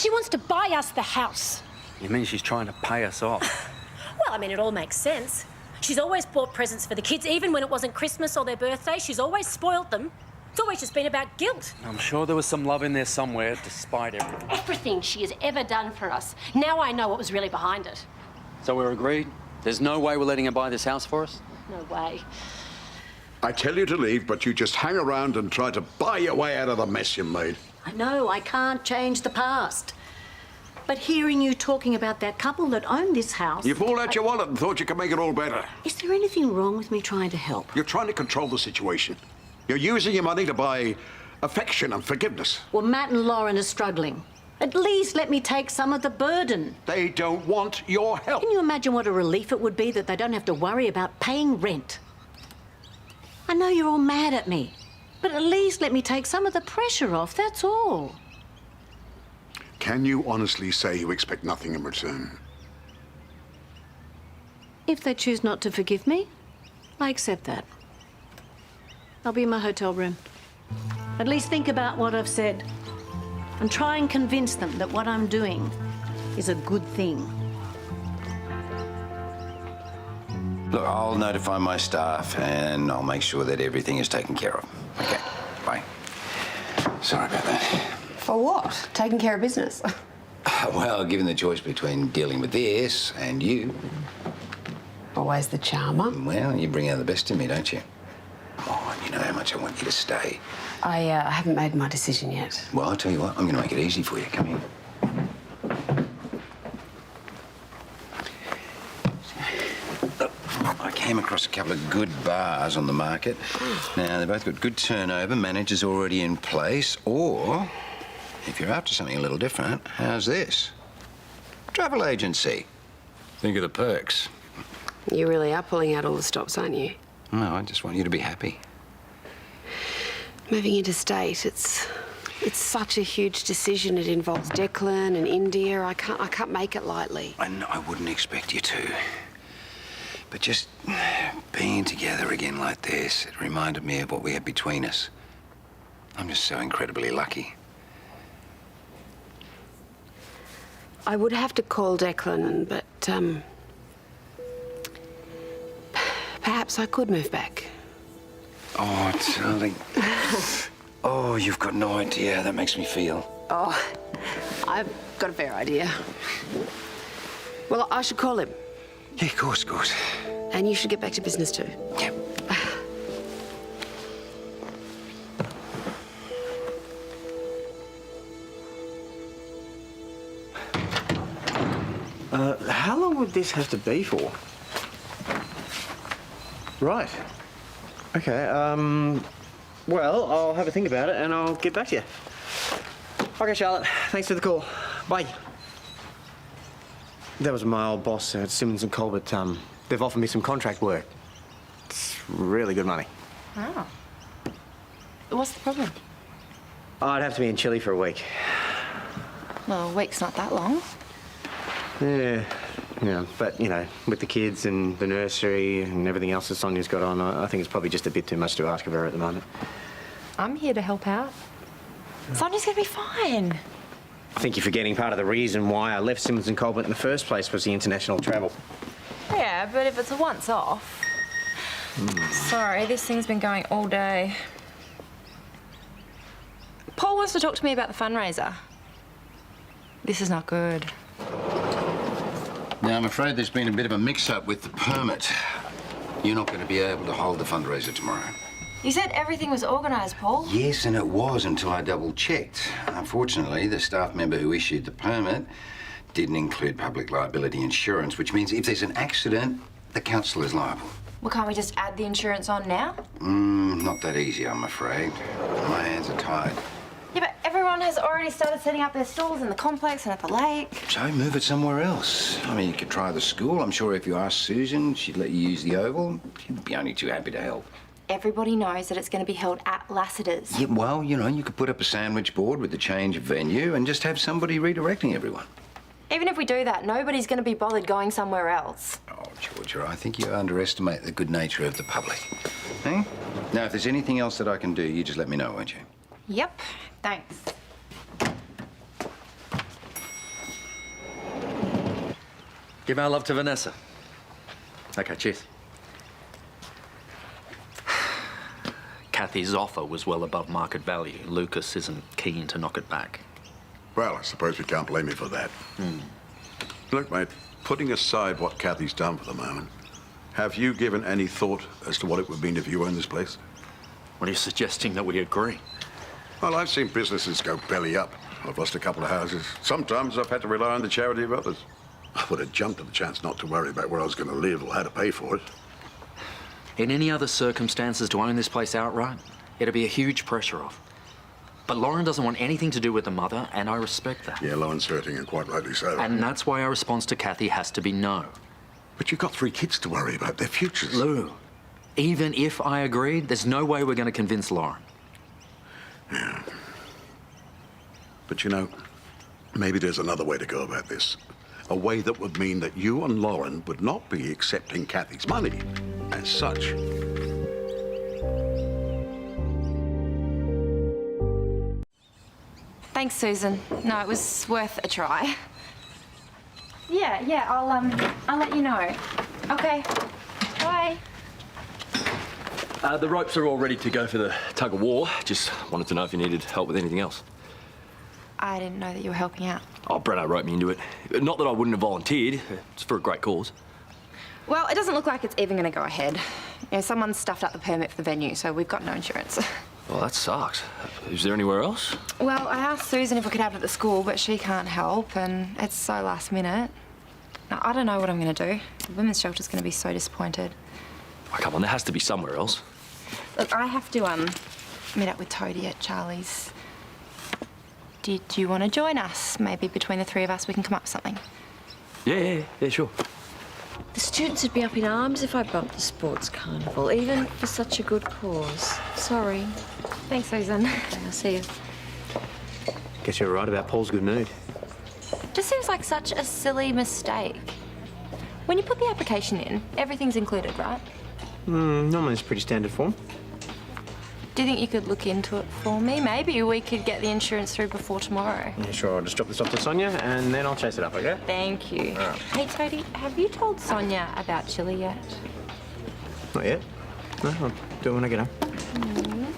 She wants to buy us the house. You mean she's trying to pay us off? Well, I mean, it all makes sense. She's always bought presents for the kids, even when it wasn't Christmas or their birthday. She's always spoilt them. It's always just been about guilt. I'm sure there was some love in there somewhere, despite everything. Everything she has ever done for us. Now I know what was really behind it. So we're agreed? There's no way we're letting her buy this house for us? No way. I tell you to leave, but you just hang around and try to buy your way out of the mess you made. I know I can't change the past. But hearing you talking about that couple that owned this house... You pulled out your wallet and thought you could make it all better. Is there anything wrong with me trying to help? You're trying to control the situation. You're using your money to buy affection and forgiveness. Well, Matt and Lauren are struggling. At least let me take some of the burden. They don't want your help. Can you imagine what a relief it would be that they don't have to worry about paying rent? I know you're all mad at me, but at least let me take some of the pressure off, that's all. Can you honestly say you expect nothing in return? If they choose not to forgive me, I accept that. I'll be in my hotel room. At least think about what I've said and try and convince them that what I'm doing is a good thing. Look, I'll notify my staff and I'll make sure that everything is taken care of. Okay, bye. Sorry about that. For what? Taking care of business? Well, given the choice between dealing with this and you... Always the charmer. Well, you bring out the best in me, don't you? Come on, you know how much I want you to stay. I haven't made my decision yet. Well, I'll tell you what, I'm going to make it easy for you. Come here. Look, I came across a couple of good bars on the market. Now, they've both got good turnover, managers already in place, or, if you're after something a little different, how's this? Travel agency. Think of the perks. You really are pulling out all the stops, aren't you? No, I just want you to be happy. Moving interstate, it's such a huge decision. It involves Declan and India. I can't make it lightly. And I wouldn't expect you to. But just being together again like this, it reminded me of what we had between us. I'm just so incredibly lucky. I would have to call Declan, but perhaps I could move back. Oh, darling. Oh, you've got no idea how that makes me feel. Oh, I've got a fair idea. Well, I should call him. Yeah, of course, of course. And you should get back to business too. Yep. How long would this have to be for? Right. Okay, well, I'll have a think about it and I'll get back to you. Okay, Charlotte, thanks for the call. Bye. That was my old boss at Simmons & Colbert. They've offered me some contract work. It's really good money. Oh. What's the problem? I'd have to be in Chile for a week. Well, a week's not that long. Yeah, but, you know, with the kids and the nursery and everything else that Sonia's got on, I think it's probably just a bit too much to ask of her at the moment. I'm here to help out. Sonia's gonna be fine. I think you're forgetting part of the reason why I left Simmons & Colbert in the first place was the international travel. Yeah, but if it's a once-off... Sorry, this thing's been going all day. Paul wants to talk to me about the fundraiser. This is not good. Now, I'm afraid there's been a bit of a mix-up with the permit. You're not going to be able to hold the fundraiser tomorrow. You said everything was organised, Paul. Yes, and it was until I double-checked. Unfortunately, the staff member who issued the permit didn't include public liability insurance, which means if there's an accident, the council is liable. Well, can't we just add the insurance on now? Not that easy, I'm afraid. My hands are tied. Yeah, but everyone has already started setting up their stalls in the complex and at the lake. So move it somewhere else. I mean, you could try the school. I'm sure if you asked Susan, she'd let you use the Oval. She'd be only too happy to help. Everybody knows that it's going to be held at Lassiter's. Yeah, well, you know, you could put up a sandwich board with the change of venue and just have somebody redirecting everyone. Even if we do that, nobody's going to be bothered going somewhere else. Oh, Georgia, I think you underestimate the good nature of the public. Hey? Now, if there's anything else that I can do, you just let me know, won't you? Yep, thanks. Give our love to Vanessa. Okay, cheers. Kathy's offer was well above market value. Lucas isn't keen to knock it back. Well, I suppose we can't blame you for that. Look, mate, putting aside what Kathy's done for the moment, have you given any thought as to what it would mean if you owned this place? What are you suggesting, that we agree? Well, I've seen businesses go belly up. I've lost a couple of houses. Sometimes I've had to rely on the charity of others. I would have jumped at the chance not to worry about where I was going to live or how to pay for it. In any other circumstances, to own this place outright, it'd be a huge pressure off. But Lauren doesn't want anything to do with the mother, and I respect that. Yeah, Lauren's hurting, and quite rightly so. And that's why our response to Kathy has to be no. But you've got 3 kids to worry about, their futures. Lou, even if I agreed, there's no way we're going to convince Lauren. Yeah. But you know, maybe there's another way to go about this. A way that would mean that you and Lauren would not be accepting Kathy's money as such. Thanks, Susan. No, it was worth a try. Yeah, I'll let you know. Okay. Bye. The ropes are all ready to go for the tug of war. Just wanted to know if you needed help with anything else. I didn't know that you were helping out. Oh, Brennan wrote me into it. Not that I wouldn't have volunteered. It's for a great cause. Well, it doesn't look like it's even going to go ahead. You know, someone stuffed up the permit for the venue, so we've got no insurance. Well, that sucks. Is there anywhere else? Well, I asked Susan if we could have it at the school, but she can't help, and it's so last minute. Now, I don't know what I'm going to do. The women's shelter's going to be so disappointed. Oh, come on, there has to be somewhere else. Look, I have to meet up with Toadie at Charlie's. Did you want to join us? Maybe between the 3 of us we can come up with something. Yeah, sure. The students would be up in arms if I bumped the sports carnival, even for such a good cause. Sorry. Thanks, Susan. Okay, I'll see you. Guess you're right about Paul's good mood. Just seems like such a silly mistake. When you put the application in, everything's included, right? Normally it's pretty standard form. Do you think you could look into it for me? Maybe we could get the insurance through before tomorrow. Yeah, sure. I'll just drop this off to Sonya and then I'll chase it up, okay? Thank you. All right. Hey, Toadie, have you told Sonya about Chili yet? Not yet. No, I'll do it when I get home.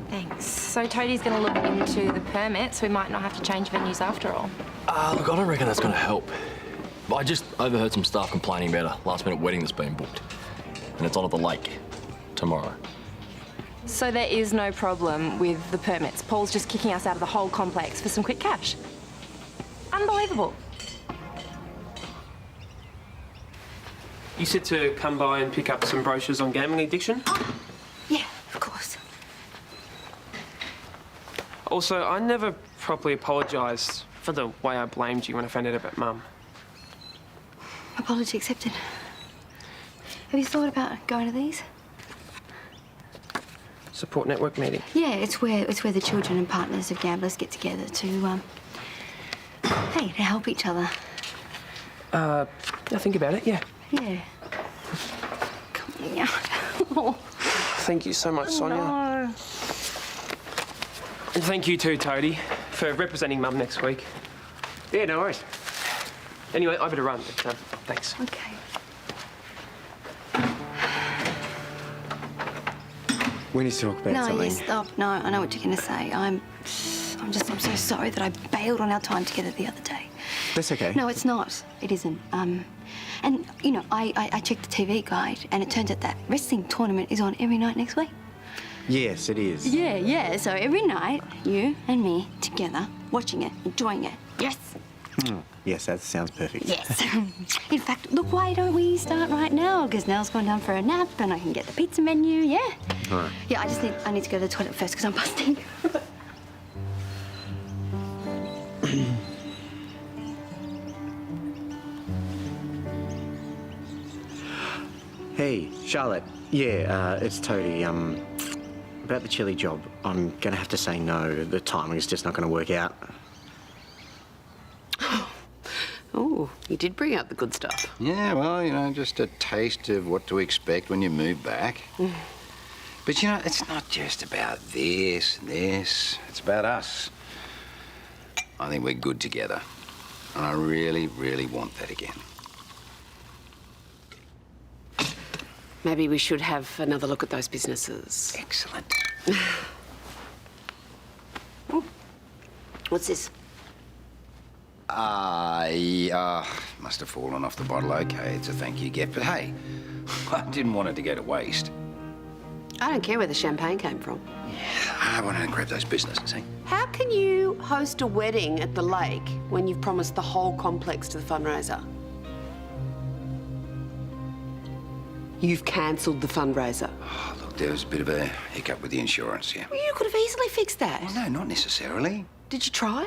Thanks. So Toadie's going to look into the permit, so we might not have to change venues after all. Look, I don't reckon that's going to help. But I just overheard some staff complaining about a last-minute wedding that's been booked. And it's on at the lake tomorrow. So there is no problem with the permits. Paul's just kicking us out of the whole complex for some quick cash. Unbelievable. You said to come by and pick up some brochures on gambling addiction? Oh, yeah, of course. Also, I never properly apologised for the way I blamed you when I found out about Mum. Apology accepted. Have you thought about going to these? Support network meeting? Yeah, it's where the children and partners of gamblers get together to, to help each other. I think about it, yeah. Yeah. Come on now. Oh. Thank you so much, Sonya. No. And thank you too, Toadie, for representing Mum next week. Yeah, no worries. Anyway, I better run, but thanks. Okay. We need to talk about something. No, stop. No, I know what you're going to say. I'm so sorry that I bailed on our time together the other day. That's okay. No, it's not. It isn't. And, you know, I checked the TV guide, and it turns out that wrestling tournament is on every night next week. Yes, it is. Yeah. So every night, you and me together, watching it, enjoying it. Yes. Yes, that sounds perfect. Yes. In fact, look, why don't we start right now? Because Nell's gone down for a nap, and I can get the pizza menu. Yeah. All right. Yeah, I need to go to the toilet first because I'm busting. Hey, Charlotte. Yeah, it's Toadie. About the chili job, I'm gonna have to say no. The timing's just not gonna work out. Oh, you did bring out the good stuff. Yeah, well, you know, just a taste of what to expect when you move back. But, you know, it's not just about this and this. It's about us. I think we're good together. And I really, really want that again. Maybe we should have another look at those businesses. Excellent. What's this? Must have fallen off the bottle. Okay, it's a thank you gift. But hey, I didn't want it to go to waste. I don't care where the champagne came from. I want to grab those businesses, eh? How can you host a wedding at the lake when you've promised the whole complex to the fundraiser? You've cancelled the fundraiser. Oh, look, there was a bit of a hiccup with the insurance, yeah. Well, you could have easily fixed that. Well, no, not necessarily. Did you try?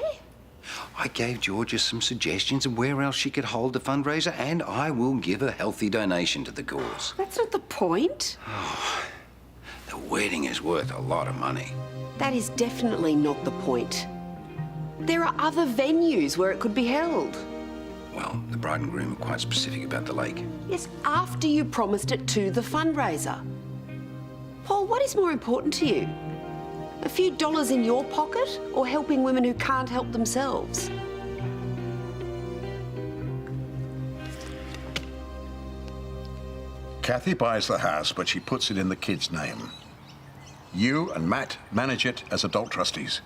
I gave Georgia some suggestions of where else she could hold the fundraiser, and I will give a healthy donation to the cause. That's not the point. The wedding is worth a lot of money. That is definitely not the point. There are other venues where it could be held. Well, the bride and groom are quite specific about the lake. Yes, after you promised it to the fundraiser. Paul, what is more important to you? A few dollars in your pocket or helping women who can't help themselves? Kathy buys the house, but she puts it in the kid's name. You and Matt manage it as adult trustees.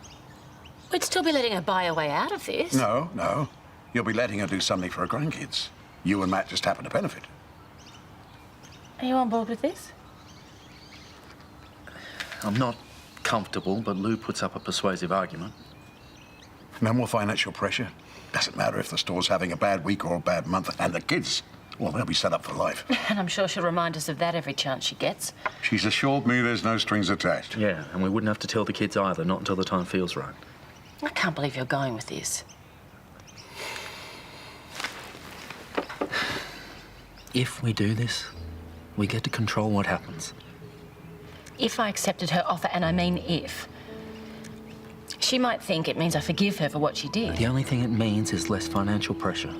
We'd still be letting her buy her way out of this. No. You'll be letting her do something for her grandkids. You and Matt just happen to benefit. Are you on board with this? I'm not comfortable, but Lou puts up a persuasive argument. No more financial pressure. Doesn't matter if the store's having a bad week or a bad month. And the kids, well, they'll be set up for life. And I'm sure she'll remind us of that every chance she gets. She's assured me there's no strings attached. Yeah, and we wouldn't have to tell the kids either, not until the time feels right. I can't believe you're going with this. If we do this, we get to control what happens. If I accepted her offer, and I mean if, she might think it means I forgive her for what she did. The only thing it means is less financial pressure.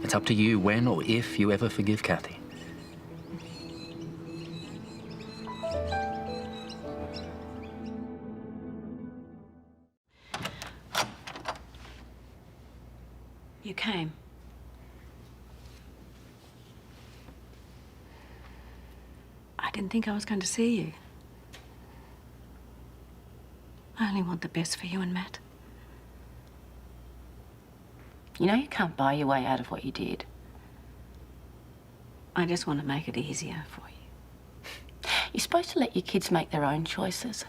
It's up to you when or if you ever forgive Kathy. You came. I didn't think I was going to see you. I only want the best for you and Matt. You know you can't buy your way out of what you did. I just want to make it easier for you. You're supposed to let your kids make their own choices.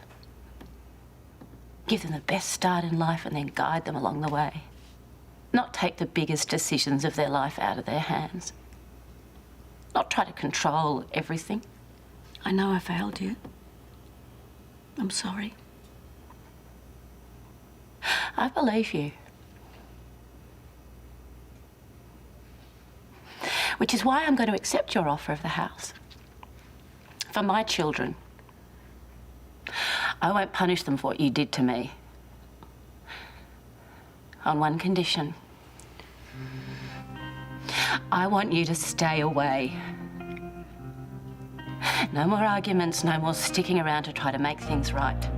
Give them the best start in life and then guide them along the way. Not take the biggest decisions of their life out of their hands. Not try to control everything. I know I failed you. I'm sorry. I believe you. Which is why I'm going to accept your offer of the house. For my children. I won't punish them for what you did to me. On one condition. I want you to stay away. No more arguments, no more sticking around to try to make things right.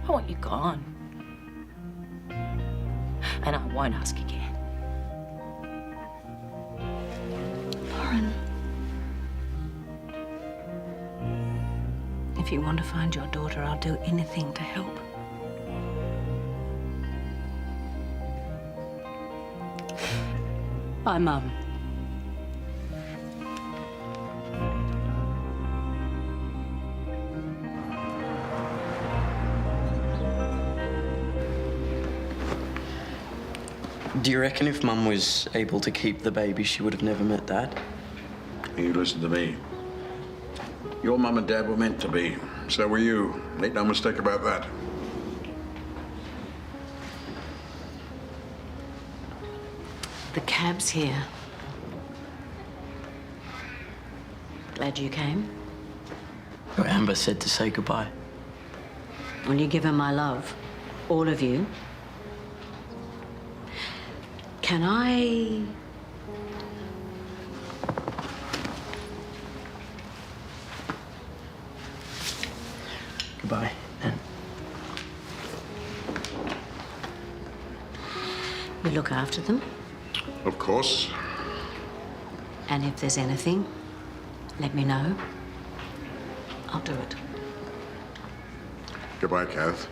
I want you gone. And I won't ask again. Lauren. If you want to find your daughter, I'll do anything to help. Bye, Mum. Do you reckon if Mum was able to keep the baby, she would have never met Dad? You listen to me. Your mum and Dad were meant to be. So were you. Make no mistake about that. The cab's here. Glad you came. Amber said to say goodbye. Will you give her my love? All of you. Can I... Goodbye, Nan. We look after them. Of course. And if there's anything, let me know. I'll do it. Goodbye, Kath.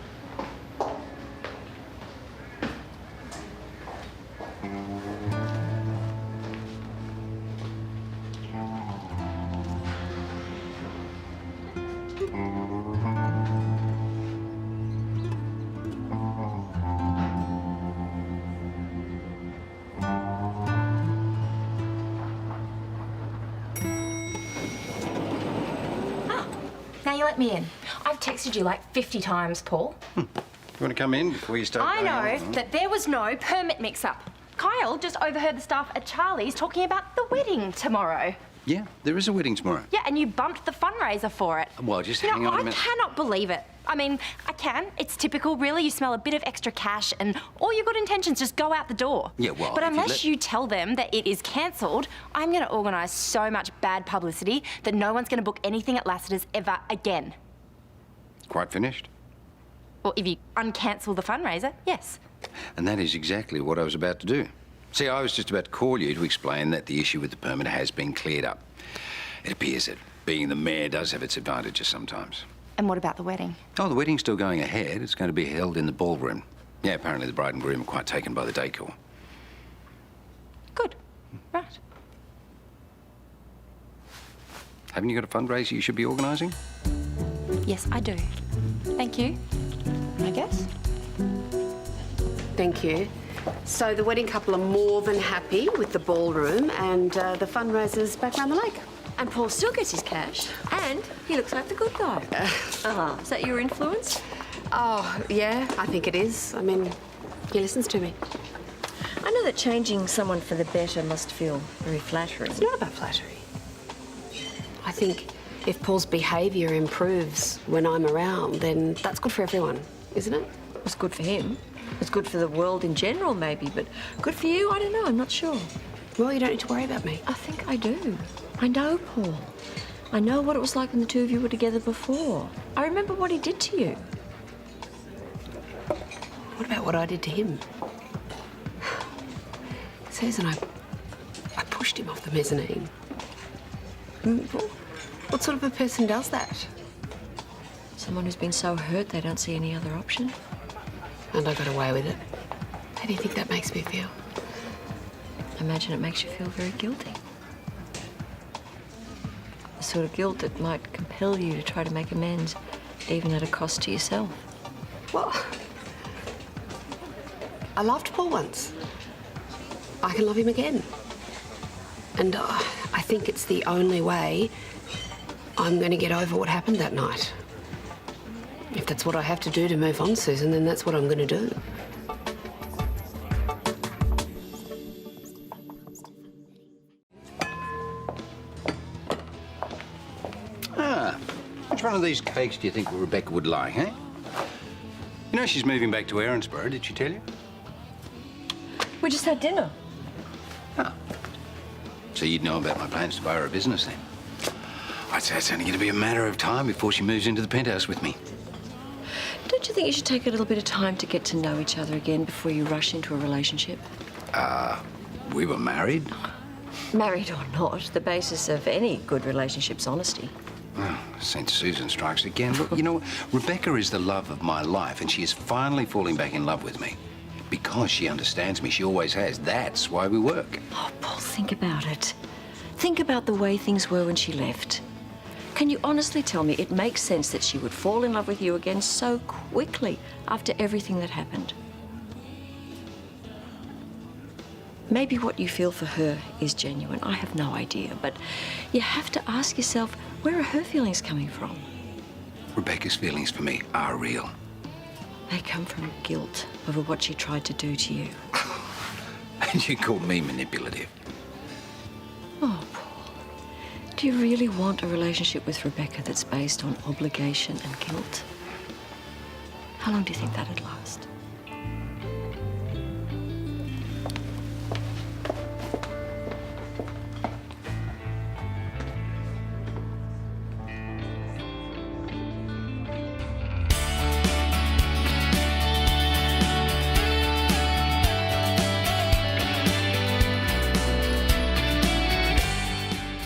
Now you let me in. I've texted you like 50 times, Paul. You want to come in before you start I going know on? that there was no permit mix-up. Kyle just overheard the staff at Charlie's talking about the wedding tomorrow. Yeah, there is a wedding tomorrow. Yeah, and you bumped the fundraiser for it. Well, just You hang know, on a I minute. cannot believe it. I mean, I can. It's typical, really. You smell a bit of extra cash and all your good intentions just go out the door. Yeah, well, But if you unless let- you tell them that it is cancelled, I'm going to organise so much bad publicity that no one's going to book anything at Lassiter's ever again. Quite finished. Well, if you uncancel the fundraiser, yes. And that is exactly what I was about to do. See, I was just about to call you to explain that the issue with the permit has been cleared up. It appears that being the mayor does have its advantages sometimes. And what about the wedding? Oh, the wedding's still going ahead. It's going to be held in the ballroom. Yeah, apparently the bride and groom are quite taken by the decor. Good. Right. Haven't you got a fundraiser you should be organising? Yes, I do. Thank you, I guess. Thank you. So the wedding couple are more than happy with the ballroom and the fundraiser's back around the lake. And Paul still gets his cash. And he looks like the good guy. Is that your influence? Oh, yeah, I think it is. I mean, he listens to me. I know that changing someone for the better must feel very flattering. It's not about flattery. I think if Paul's behaviour improves when I'm around, then that's good for everyone, isn't it? It's good for him. It's good for the world in general, maybe, but good for you, I don't know, I'm not sure. Well, you don't need to worry about me. I think I do. I know Paul. I know what it was like when the two of you were together before. I remember what he did to you. What about what I did to him? Susan, I pushed him off the mezzanine. What sort of a person does that? Someone who's been so hurt they don't see any other option. And I got away with it. How do you think that makes me feel? I imagine it makes you feel very guilty. The sort of guilt that might compel you to try to make amends, even at a cost to yourself. Well, I loved Paul once. I can love him again. And I think it's the only way I'm going to get over what happened that night. If that's what I have to do to move on, Susan, then that's what I'm going to do. Which one of these cakes do you think Rebecca would like, eh? You know she's moving back to Erinsborough, did she tell you? We just had dinner. So you'd know about my plans to buy her a business then? I'd say it's only going to be a matter of time before she moves into the penthouse with me. Don't you think you should take a little bit of time to get to know each other again before you rush into a relationship? We were married. Married or not, the basis of any good relationship's honesty. Well, St. Susan strikes again. Look, you know, Rebecca is the love of my life, and she is finally falling back in love with me. Because she understands me, she always has. That's why we work. Oh, Paul, think about it. Think about the way things were when she left. Can you honestly tell me it makes sense that she would fall in love with you again so quickly after everything that happened? Maybe what you feel for her is genuine. I have no idea, but you have to ask yourself, where are her feelings coming from? Rebecca's feelings for me are real. They come from guilt over what she tried to do to you. And you call me manipulative. Oh, Paul. Do you really want a relationship with Rebecca that's based on obligation and guilt? How long do you think that'd last?